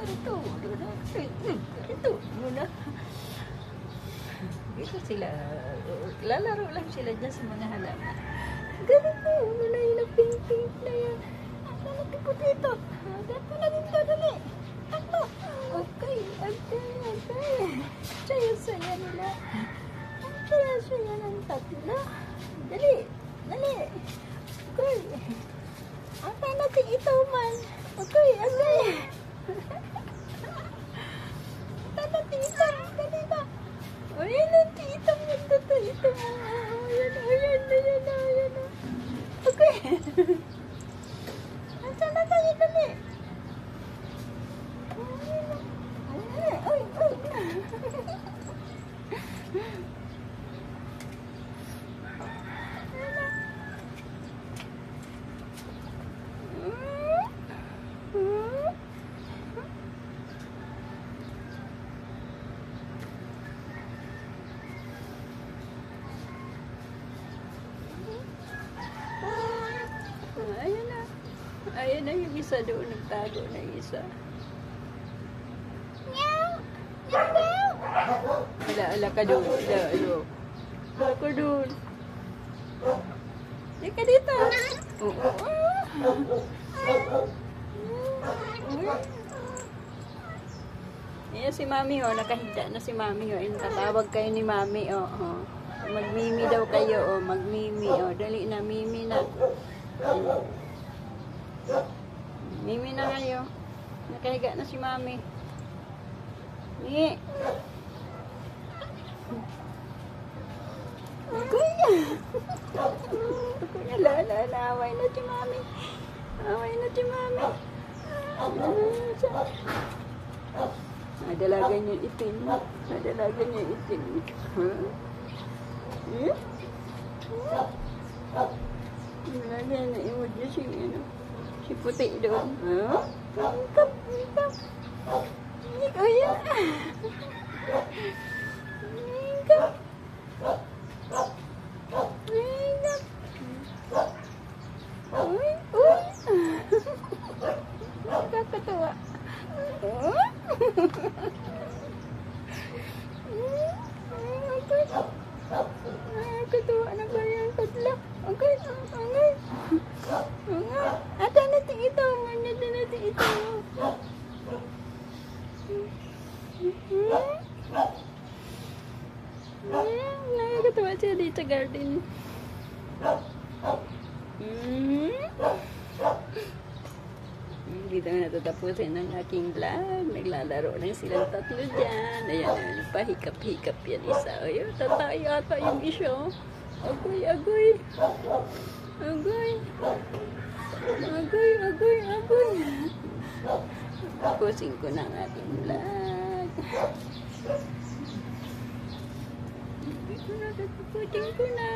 Ito muna. Ito muna. Ito sila. Lalaro lang sila dyan sa mga halaman. Ganun na yun. Wala yun ang pink-pink na yan. Ang tipo dito. Dato na dito. Dali. Ano? Okay. Saya-saya nila. Ang saya-saya ng tatlo. Dali. Okay. Ang natin ito man. Okay. Natin ito. Dali ba? Ayan ang tita mo. Ito mo. Ayan. Okay. Asan na tayo dali? Ay. Ayan na yung isa doon, nagtago na yung isa. Ala ka doon. Ala ka doon. Di ka dito. Ayan si Mami, nakahiga na si Mami. Tatawag kayo ni Mami. Magmimi daw kayo. Magmimi. Dali na, Mimi na. Mimi na kayo. Nakahiga na si Mami. Ni. Kuya. Away na si Mami. Dalaga niya itim. Dalaga na imod niya si puti doon. Ingkap. Kuya. Ingkap. Uy. Kakatuwa. Kakatuwa na ba yan? Katla. Okay. Ata natin ito. Nakakatawa siya dito sa garden. Dito na natatapusin ang aking vlog. Naglalaro lang silang tatlo dyan. Ayan, pahikap-hikap yan isa. Ayun, tatay ata yung isa. Agoy. Tapusin ko na ang aking vlog. Tapusin ko na.